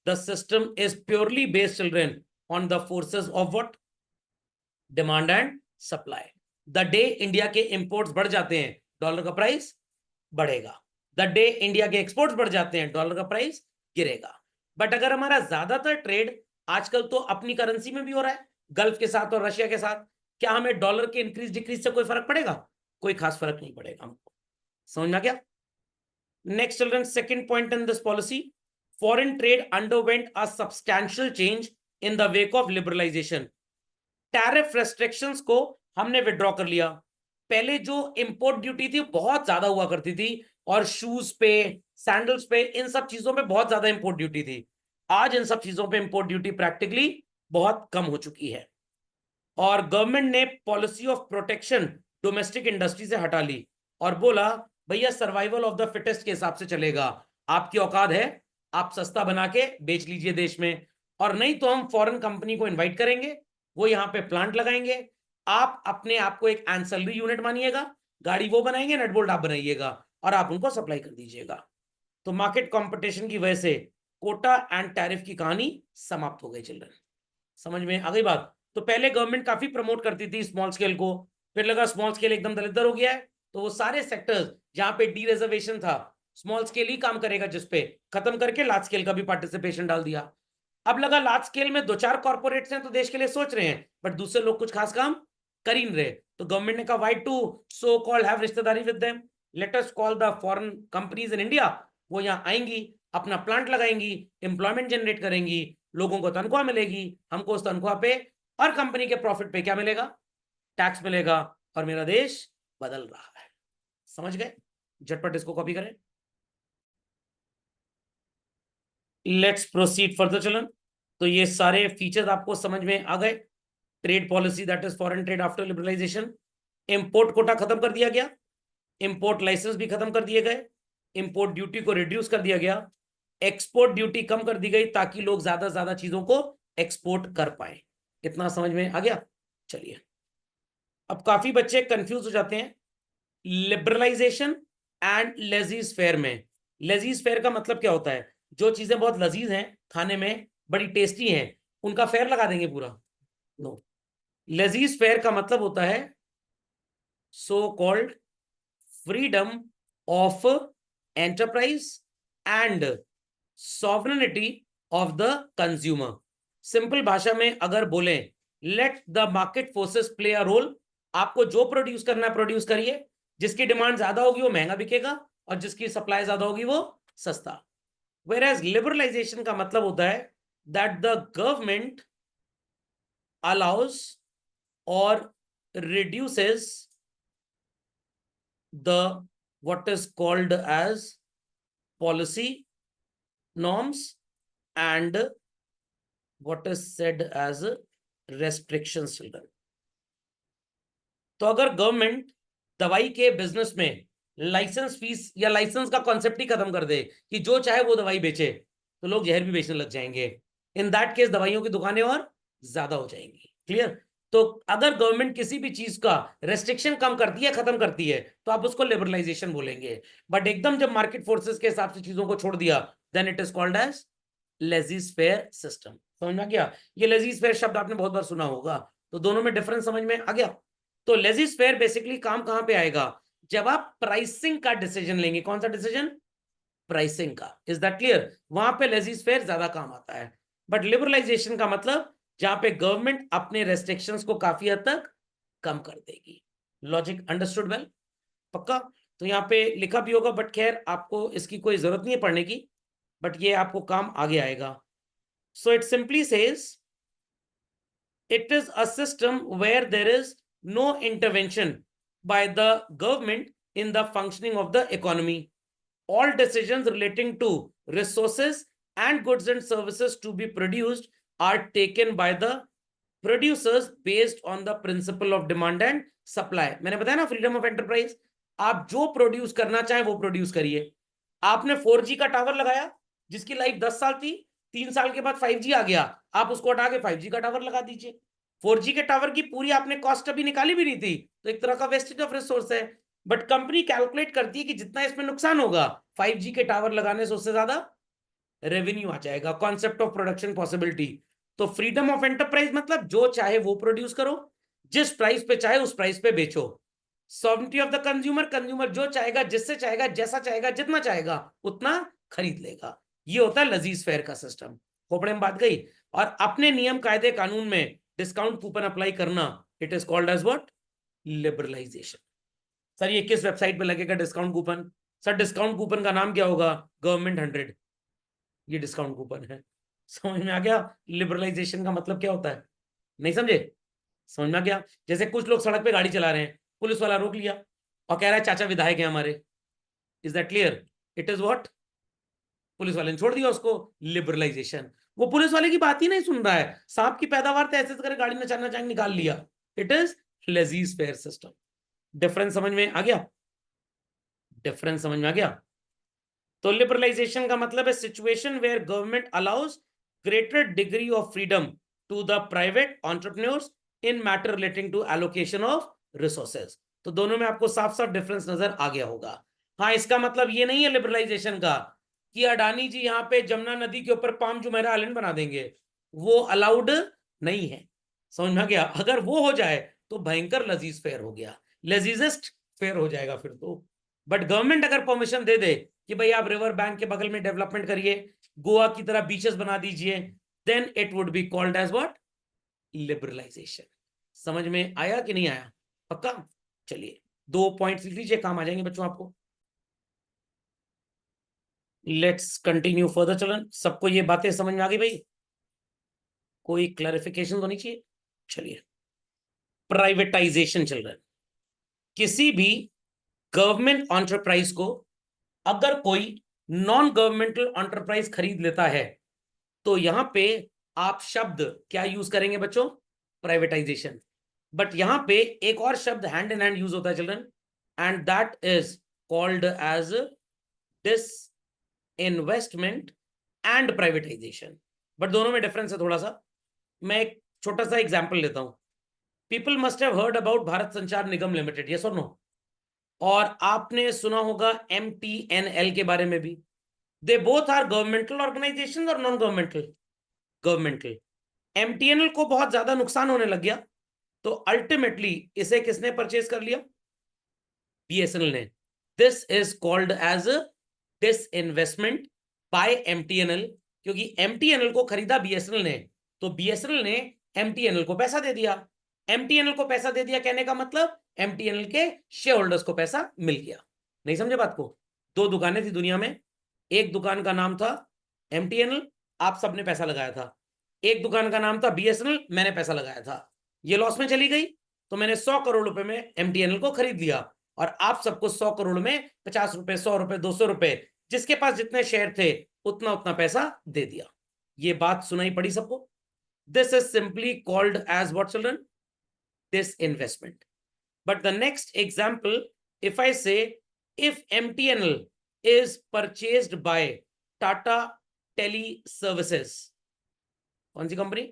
the system is purely based children on the forces of what? Demand and supply. The day India के इंपोर्ट्स बढ़ जाते हैं, डॉलर का प्राइस बढ़ेगा। द डे इंडिया के एक्सपोर्ट्स बढ़ जाते हैं, डॉलर का प्राइस गिरेगा। बट अगर हमारा ज्यादातर ट्रेड आजकल तो अपनी करेंसी में भी हो रहा है, गल्फ के साथ और रशिया के साथ, क्या हमें डॉलर के इंक्रीज डिक्रीज से कोई फर्क पड़ेगा? कोई खास फर्क नहीं पड़ेगा हमको। समझ में आ गया? Next, children, second point in this policy, foreign trade underwent a substantial change in the wake of liberalization. Tariff restrictions को हमने विड्रॉ कर लिया। पहले जो इंपोर्ट ड्यूटी थी बहुत ज्यादा हुआ करती थी, और शूज पे, सैंडल्स पे, इन सब चीजों पे बहुत ज्यादा इंपोर्ट ड्यूटी थी। आज इन सब चीजों पे इंपोर्ट ड्यूटी प्रैक्टिकली बहुत कम हो चुकी है, और गवर्नमेंट ने policy of protection domestic industry से हटा ली और बोला भैया सर्वाइवल ऑफ द फिटेस्ट के हिसाब से चलेगा। आपकी औकात है, आप सस्ता बना के बेच लीजिए देश में, और नहीं तो हम फॉरेन कंपनी को इनवाइट करेंगे, वो यहाँ पे प्लांट लगाएंगे, आप अपने आप को एक एंसेलरी यूनिट मानिएगा, गाड़ी वो बनाएंगे, नट बोल्ट आप बनाइएगा, और आप उनको सप्लाई कर दीजिएगा। तो मार्केट कंपटीशन की वजह से कोटा एंड टैरिफ की कहानी समाप्त हो गई चिल्ड्रन। समझ में आ गई बात? तो पहले गवर्नमेंट काफी प्रमोट करती थी स्मॉल स्केल को, फिर लगा स्मॉल स्केल एकदम दलिद्र हो गया है, तो वो सारे सेक्टर्स जहां पे डी रिजर्वेशन था, स्मॉल स्केल ही काम करेगा जिस पे, खत्म करके लार्ज स्केल का भी पार्टिसिपेशन डाल दिया। अब लगा लार्ज स्केल में दो चार कॉर्पोरेट्स हैं तो देश के लिए सोच रहे हैं, बट दूसरे लोग कुछ खास काम कर ही नहीं रहे, तो गवर्नमेंट ने कहा why to so called have रिश्तेदारी with them, let us call the foreign companies in India. वो यहाँ आएंगी, अपना प्लांट लगाएंगी, एम्प्लॉयमेंट जनरेट करेंगी, लोगों को तनख्वाह मिलेगी, हमको उस तनख्वाह पे और कंपनी के प्रॉफिट पे क्या मिलेगा? टैक्स मिलेगा, और मेरा देश बदल रहा है। समझ गए? झटपट इसको कॉपी करें। लेट्स प्रोसीड फर्दर चलन। तो ये सारे फीचर्स आपको समझ में आ गए। Trade policy that is foreign trade after liberalisation. Import quota खत्म कर दिया गया, इंपोर्ट लाइसेंस भी खत्म कर दिए गए, इंपोर्ट ड्यूटी को रिड्यूस कर दिया गया, एक्सपोर्ट ड्यूटी कम कर दी गई ताकि लोग ज्यादा से ज्यादा चीजों को एक्सपोर्ट कर पाए। इतना समझ में आ गया? चलिए, अब काफी बच्चे कंफ्यूज हो जाते हैं लिबरलाइजेशन एंड लेजीज फेयर में। लेजीज फेयर का मतलब क्या होता है? जो चीजें बहुत लजीज हैं, खाने में बड़ी टेस्टी हैं, उनका फेयर लगा देंगे पूरा? नो। लेजीज फेयर का मतलब होता है so called freedom of enterprise and sovereignty of the consumer. Simple भाषा में अगर बोले, let the market forces play a role. आपको जो प्रोड्यूस करना है प्रोड्यूस करिए, जिसकी डिमांड ज्यादा होगी वो महंगा बिकेगा, और जिसकी सप्लाई ज्यादा होगी वो सस्ता। वेयर एज लिबरलाइजेशन का मतलब होता है दैट द गवर्नमेंट अलाउज और reduces the what is called as policy norms and what is said as restrictions children। तो अगर गवर्नमेंट दवाई के बिजनेस में लाइसेंस फीस या लाइसेंस का कॉन्सेप्ट ही खत्म कर दे कि जो चाहे वो दवाई बेचे, तो लोग जहर भी बेचने लग जाएंगे। इन दैट केस दवाइयों की दुकानें और ज्यादा हो जाएंगी। क्लियर? तो अगर गवर्नमेंट किसी भी चीज का रेस्ट्रिक्शन कम करती है, खत्म करती है, तो आप उसको लिबरलाइजेशन बोलेंगे। बट एकदम जब मार्केट फोर्सेस के हिसाब से चीजों को छोड़ दिया, then it is called as laissez faire system. समझ में आ गया? ये लेजीज फेयर शब्द आपने बहुत बार सुना होगा, तो दोनों में डिफरेंस समझ में आ गया? तो लेजीज फेयर बेसिकली काम कहां पे आएगा? जब आप प्राइसिंग का डिसीजन लेंगे। कौन सा डिसीजन? प्राइसिंग का। Is that clear? वहां पे लेजीज फेयर ज्यादा काम आता है। बट लिबरलाइजेशन का मतलब जहां पे गवर्नमेंट अपने रेस्ट्रिक्शंस को काफी हद तक कम कर देगी। Logic understood well? पक्का? तो यहाँ पे लिखा भी होगा, बट खैर आपको इसकी कोई जरूरत नहीं है पढ़ने की, बट ये आपको काम आगे आएगा. So it simply says it is a system where there is no intervention by the government in the functioning of the economy. All decisions relating to resources and goods and services to be produced are taken by the producers based on the principle of demand and supply. मैंने बताया ना freedom of enterprise, आप जो produce करना चाहें वो produce करिए. आपने 4G का टावर लगाया जिसकी लाइफ 10 साल थी, 3 साल के बाद 5G आ गया, आप उसको हटा के 5G का टावर लगा दीजिए. 4G के टावर की पूरी आपने कॉस्ट अभी निकाली भी नहीं थी, तो एक तरह का वेस्टेज ऑफ रिसोर्स है. बट कंपनी कैलकुलेट करती है कि जितना इसमें नुकसान होगा 5G के टावर लगाने से उससे ज्यादा रेवेन्यू आ जाएगा. Concept of production possibility. तो फ्रीडम ऑफ एंटरप्राइज मतलब जो चाहे वो प्रोड्यूस करो, जिस प्राइस पे चाहे उस प्राइस पे बेचो. Sovereignty of the consumer, consumer जो चाहेगा, जिससे चाहेगा, जैसा चाहेगा, जितना चाहेगा उतना खरीद लेगा. ये होता है लजीज फेयर का सिस्टम. खोपड़े में बात गई. और अपने नियम कायदे कानून में डिस्काउंट कूपन अप्लाई करना, it is called as what? Liberalisation. Sir ये किस वेबसाइट पे लगेगा discount coupon? Sir discount coupon का नाम क्या होगा? गवर्नमेंट 100. ये डिस्काउंट कूपन है. समझ में आ गया लिबरलाइजेशन का मतलब क्या होता है? नहीं समझे? समझ में आ गया? जैसे कुछ लोग सड़क पे गाड़ी चला रहे हैं, पुलिस वाला रोक लिया और कह रहा है चाचा विधायक है हमारे. Is that clear? It is what? Police वाले ने छोड़ दिया उसको. लिबरलाइजेशन. वो पुलिस वाले की बात ही नहीं सुन रहा है, सांप की पैदावार तो ऐसे करे गाड़ी में चलना चाहे निकाल लिया. It is laissez faire system. Difference समझ में आ गया? डिफरेंस समझ में आ गया? तो लिबरलाइजेशन का मतलब है situation where government allows greater degree of freedom to the private entrepreneurs in matter relating to allocation of resources. तो दोनों में आपको साफ साफ डिफरेंस नजर आ गया होगा. हाँ, इसका मतलब ये नहीं है लिबरलाइजेशन का कि अडानी जी यहाँ पे जमुना नदी के ऊपर पाम जुमेरा आइलैंड बना देंगे, वो अलाउड नहीं है. समझ में आ गया? अगर वो हो जाए तो भयंकर लजीज फेयर हो गया, लजीजेस्ट फेयर हो जाएगा फिर तो. बट गवर्नमेंट अगर परमिशन दे दे कि भाई आप रिवर बैंक के बगल में डेवलपमेंट करिए, गोवा की तरह बीचेस बना दीजिए, then it would be called as what? Liberalisation. समझ में आया कि नहीं आया? पक्का? चलिए 2 पॉइंट्स लिख लीजिए, काम आ जाएंगे बच्चों आपको. Let's continue further. चलन सबको ये बातें समझ में आ गई भाई? कोई क्लैरिफिकेशन तो नहीं चाहिए? चलिए, प्राइवेटाइजेशन चल रहा है. किसी भी गवर्नमेंट एंटरप्राइज को अगर कोई नॉन गवर्नमेंटल एंटरप्राइज खरीद लेता है तो यहां पे आप शब्द क्या यूज करेंगे बच्चों? प्राइवेटाइजेशन. बट यहां पे एक और शब्द हैंड इन हैंड यूज होता है children, and that is called as disinvestment and privatisation. But दोनों में डिफरेंस है थोड़ा सा. मैं एक छोटा सा एग्जांपल लेता हूं. People must have heard about Bharat Sanchar Nigam limited, yes और नो? और आपने सुना होगा MTNL के बारे में भी. They both are governmental organisation और नॉन गवर्नमेंटल? गवर्नमेंटल. MTNL को बहुत ज्यादा नुकसान होने लग गया, तो अल्टीमेटली इसे किसने परचेज कर लिया? BSNL ने. This is called as disinvestment by MTNL, क्योंकि MTNL को खरीदा BSNL ने, तो BSNL ने MTNL को पैसा दे दिया. MTNL को पैसा दे दिया कहने का मतलब MTNL के शेयर होल्डर्स को पैसा मिल गया. नहीं समझे बात को? 2 दुकानें थी दुनिया में. एक दुकान का नाम था MTNL, आप सबने पैसा लगाया था. एक दुकान का नाम था BSNL, मैंने पैसा लगाया था. ये लॉस में चली गई, तो मैंने 100 करोड़ रुपए में MTNL को खरीद लिया, और आप सबको 100 करोड़ में 50 रुपए, 100 रुपए, 200 रुपए, जिसके पास जितने शेयर थे उतना उतना पैसा दे दिया. ये बात सुनाई पड़ी सबको? This is simply called as what children? disinvestment. But the next example, if I say if MTNL is purchased by Tata Tele Services, कौन सी कंपनी?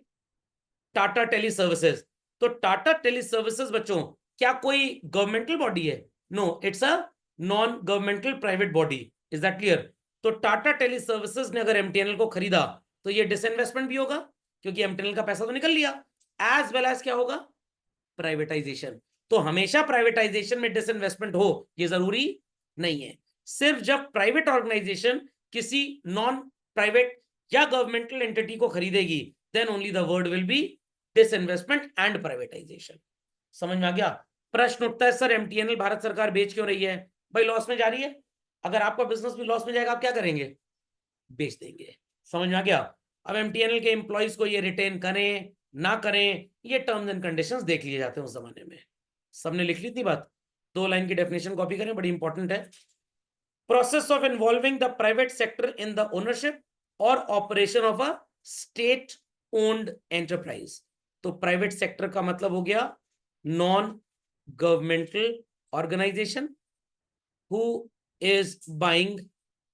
Tata tele services. तो टाटा टेली सर्विसेज बच्चों क्या कोई गवर्नमेंटल बॉडी है? No, it's a non governmental private body. Is that clear? तो Tata tele services ने अगर MTNL को खरीदा तो ये डिसइन्वेस्टमेंट भी होगा, क्योंकि MTNL का पैसा तो निकल लिया, एज वेल एज क्या होगा? प्राइवेटाइजेशन. तो हमेशा प्राइवेटाइजेशन में डिसइन्वेस्टमेंट हो ये जरूरी नहीं है. सिर्फ जब प्राइवेट ऑर्गेनाइजेशन किसी नॉन प्राइवेट या गवर्नमेंटल एंटिटी को खरीदेगी, then only the word will be disinvestment and privatisation. समझ में आ गया? प्रश्न उठता है सर MTNL भारत सरकार बेच क्यों रही है? भाई लॉस में जा रही है, अगर आपका बिजनेस भी लॉस में जाएगा आप क्या करेंगे, बेच देंगे। समझ में आ गया। अब एमटीएनएल के एम्प्लॉइज को ये रिटेन करें ना करें, ये टर्म्स एंड कंडीशंस देख लिए जाते हैं उस जमाने में। सबने लिख ली थी बात, 2 लाइन की डेफिनेशन कॉपी करें, बड़ी इंपॉर्टेंट है। Process of involving the private sector in the ownership और operation of a state owned enterprise. तो प्राइवेट सेक्टर का मतलब हो गया non governmental organisation who is buying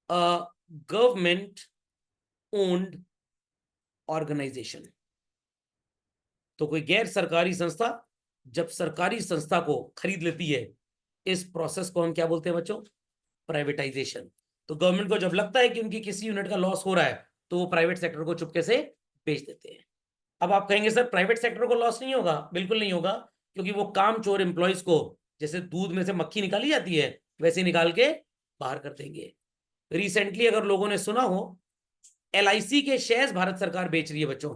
a government owned organisation. तो कोई गैर सरकारी संस्था जब सरकारी संस्था को खरीद लेती है, इस प्रोसेस को हम क्या बोलते हैं बच्चों, प्राइवेटाइजेशन। तो गवर्नमेंट को जब लगता है कि उनकी किसी यूनिट का लॉस हो रहा है तो वो प्राइवेट सेक्टर को चुपके से बेच देते हैं। अब आप कहेंगे सर प्राइवेट सेक्टर को लॉस नहीं होगा, बिल्कुल नहीं होगा, क्योंकि वो काम चोर एम्प्लॉइज को जैसे दूध में से मक्खी निकाली जाती है वैसे निकाल के बाहर कर देंगे। रिसेंटली अगर लोगों ने सुना हो, एलआईसी के शेयर्स भारत सरकार बेच रही है बच्चों।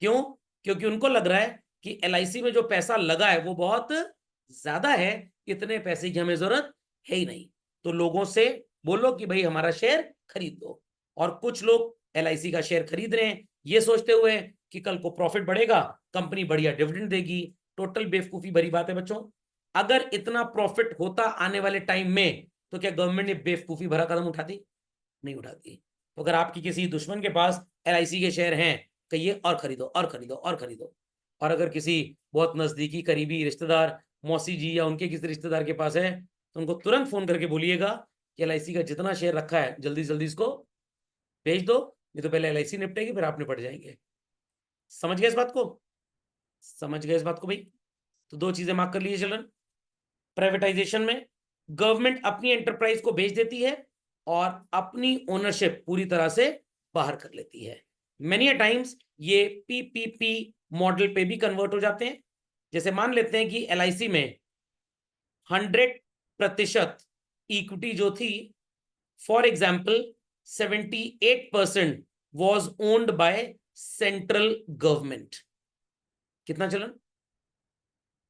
क्यों? क्योंकि उनको लग रहा है कि एलआईसी में जो पैसा लगा है वो बहुत ज्यादा है, इतने पैसे की हमें जरूरत है ही नहीं, तो लोगों से बोलो कि भाई हमारा शेयर खरीद दो। और कुछ लोग एलआईसी का शेयर खरीद रहे हैं ये सोचते हुए कि कल को प्रॉफिट बढ़ेगा, कंपनी बढ़िया डिविडेंड देगी। टोटल बेवकूफी भरी बात है बच्चों। अगर इतना प्रॉफिट होता आने वाले टाइम में तो क्या गवर्नमेंट ने बेवकूफी भरा कदम उठाती? नहीं उठाती। तो अगर आपकी किसी दुश्मन के पास एलआईसी के शेयर हैं, कहिए और खरीदो और खरीदो और खरीदो। और अगर किसी बहुत नजदीकी करीबी रिश्तेदार मौसी जी या उनके किसी रिश्तेदार के पास है तो उनको तुरंत फोन करके बोलिएगा कि एलआईसी का जितना शेयर रखा है जल्दी से जल्दी इसको बेच दो, नहीं तो पहले एलआईसी निपटेगी फिर आप निपट जाएंगे। समझ गए इस बात को? समझ गए इस बात को भाई? तो 2 चीजें मार्क कर लीजिए चिल्ड्रन। प्राइवेटाइजेशन में गवर्नमेंट अपनी एंटरप्राइज को बेच देती है और अपनी ओनरशिप पूरी तरह से बाहर कर लेती है। मेनी टाइम्स ये पीपीपी मॉडल पे भी कन्वर्ट हो जाते हैं। जैसे मान लेते हैं कि एलआईसी में 100% इक्विटी जो थी, for example 78% was owned by central government. कितना चलन?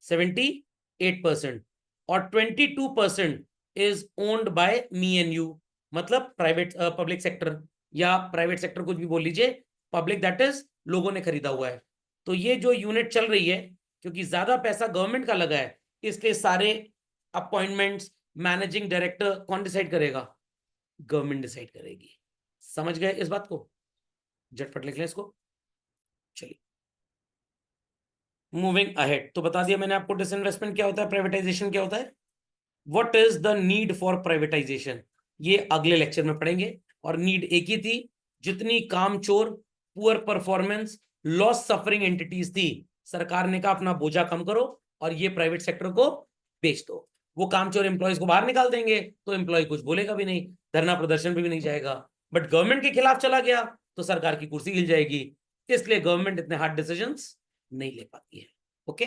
78%। और 22% is owned by me and you, मतलब प्राइवेट पब्लिक सेक्टर या प्राइवेट सेक्टर कुछ भी बोल लीजिए, पब्लिक दैट इज लोगों ने खरीदा हुआ है। तो ये जो यूनिट चल रही है, क्योंकि ज्यादा पैसा गवर्नमेंट का लगा है, इसलिए सारे अपॉइंटमेंट्स मैनेजिंग डायरेक्टर कौन डिसाइड करेगा? गवर्नमेंट डिसाइड करेगी। समझ गए इस बात को? झटपट लिख लें इसको। चलिए मूविंग अहेड। तो बता दिया मैंने आपको डिसइन्वेस्टमेंट क्या होता है, प्राइवेटाइजेशन क्या होता है। What is the need for privatisation, ये अगले लेक्चर में पढ़ेंगे। और नीड एक ही थी, जितनी कामचोर poor performance loss suffering entities थी, सरकार ने कहा अपना बोझा कम करो और ये प्राइवेट सेक्टर को बेच दो। वो कामचोर एम्प्लॉयज को बाहर निकाल देंगे तो एम्प्लॉय कुछ बोलेगा भी नहीं, धरना प्रदर्शन भी नहीं जाएगा। बट गवर्नमेंट के खिलाफ चला गया तो सरकार की कुर्सी हिल जाएगी, इसलिए गवर्नमेंट इतने हार्ड डिसीजंस नहीं ले पाती है। ओके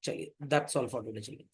चलिए दैट्स ऑल फॉर टुडे। चलिए।